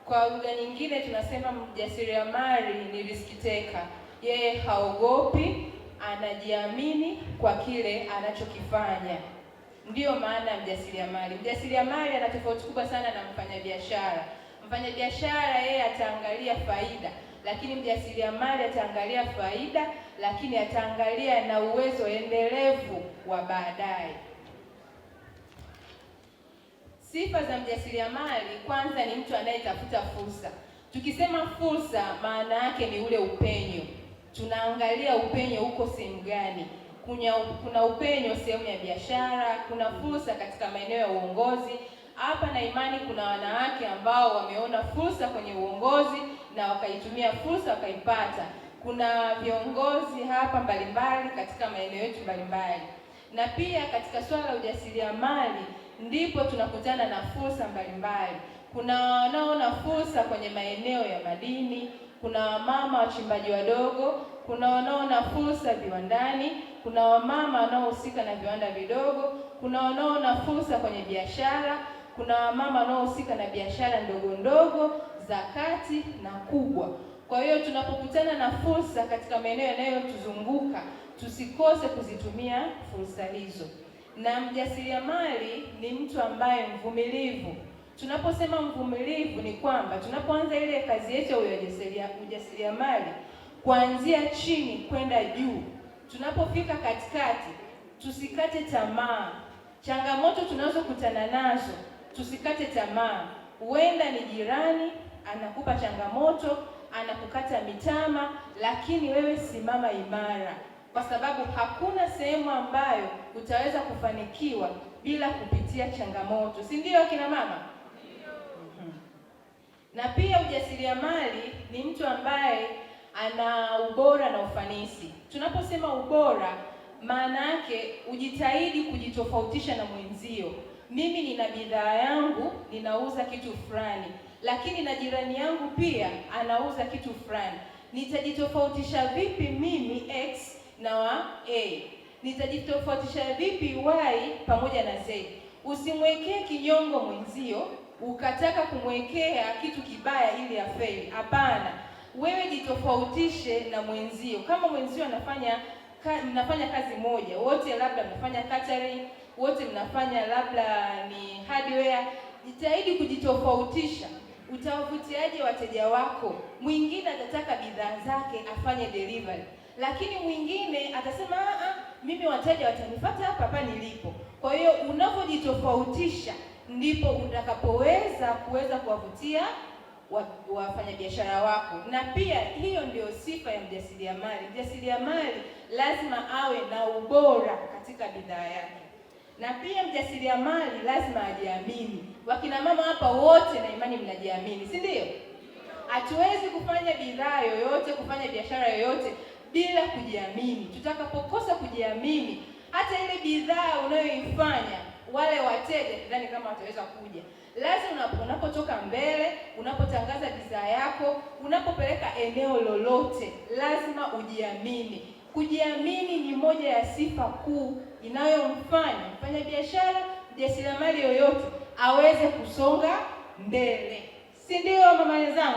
Kwa lugha nyingine tunasema mjasiriamali ni risk taker. Yeye haogopi, anajiamini kwa kile anachokifanya. Ndiyo maana ya mjasiriamali. Mjasiriamali ana tofauti kubwa sana na mfanyabiashara. Mfanyabiashara yeye ataangalia faida, lakini mjasiriamali ataangalia faida, lakini ataangalia na uwezo endelevu wa baadaye. Sifa za mjasiriamali, kwanza ni mtu anayetafuta fursa. Tukisema fursa, maana yake ni ule upenyo. Tunaangalia upenyo uko sehemu gani. Kuna upenyo sehemu ya biashara, kuna fursa katika maeneo ya uongozi. Hapa na imani kuna wanawake ambao wameona fursa kwenye uongozi na wakaitumia fursa wakaipata. Kuna viongozi hapa mbalimbali katika maeneo yetu mbalimbali. Na pia katika swala la ujasiriamali ndipo tunakutana na fursa mbalimbali. Kuna wanaoona fursa kwenye maeneo ya madini, kuna wamama wachimbaji wadogo, kuna wanaoona fursa viwandani, kuna wamama wanaohusika na viwanda vidogo, kuna wanaoona fursa kwenye biashara, kuna wamama wanaohusika na biashara ndogo ndogo, za kati na kubwa. Kwa hiyo tunapokutana na fursa katika maeneo yanayotuzunguka, tusikose kuzitumia fursa hizo. Na mjasiriamali ni mtu ambaye mvumilivu. Tunaposema mvumilivu ni kwamba tunapoanza ile kazi yetu ya ujasiriamali, kuanzia chini kwenda juu, tunapofika katikati tusikate tamaa. Changamoto tunazokutana nazo tusikate tamaa. Huenda ni jirani anakupa changamoto, anakukata mitama, lakini wewe simama imara, kwa sababu hakuna sehemu ambayo utaweza kufanikiwa bila kupitia changamoto, si ndio kina mama? Na pia ujasiriamali ni mtu ambaye ana ubora na ufanisi. Tunaposema ubora, maana yake ujitahidi kujitofautisha na mwenzio. Mimi nina bidhaa yangu, ninauza kitu fulani, lakini na jirani yangu pia anauza kitu fulani. Nitajitofautisha vipi mimi X na wa A? Nitajitofautisha vipi Y pamoja na Z? Usimwekee kinyongo mwenzio ukataka kumwekea kitu kibaya ili afeli. Hapana, wewe jitofautishe na mwenzio. Kama mwenzio mnafanya kazi moja, wote labda mnafanya catering, wote mnafanya labda ni hardware, jitahidi kujitofautisha. Utawavutiaje wateja wako? Mwingine atataka bidhaa zake afanye delivery, lakini mwingine atasema mimi wateja watanifuata hapa nilipo. Kwa hiyo unapojitofautisha ndipo utakapoweza kuwavutia wafanyabiashara wako. Na pia hiyo ndio sifa ya mjasiriamali. Mjasiriamali lazima awe na ubora katika bidhaa yake. Na pia mjasiriamali lazima ajiamini. Wakina mama hapa wote na imani mnajiamini, si ndio? Hatuwezi kufanya bidhaa yoyote, kufanya biashara yoyote bila kujiamini. Tutakapokosa kujiamini, hata ile bidhaa unayoifanya, wale wateja sidhani kama wataweza kuja. Lazima unapotoka mbele, unapotangaza bidhaa yako, unapopeleka eneo lolote, lazima ujiamini. Kujiamini ni moja ya sifa kuu inayomfanya mfanyabiashara, mjasiriamali yoyote aweze kusonga mbele. Si ndio mama wenzangu?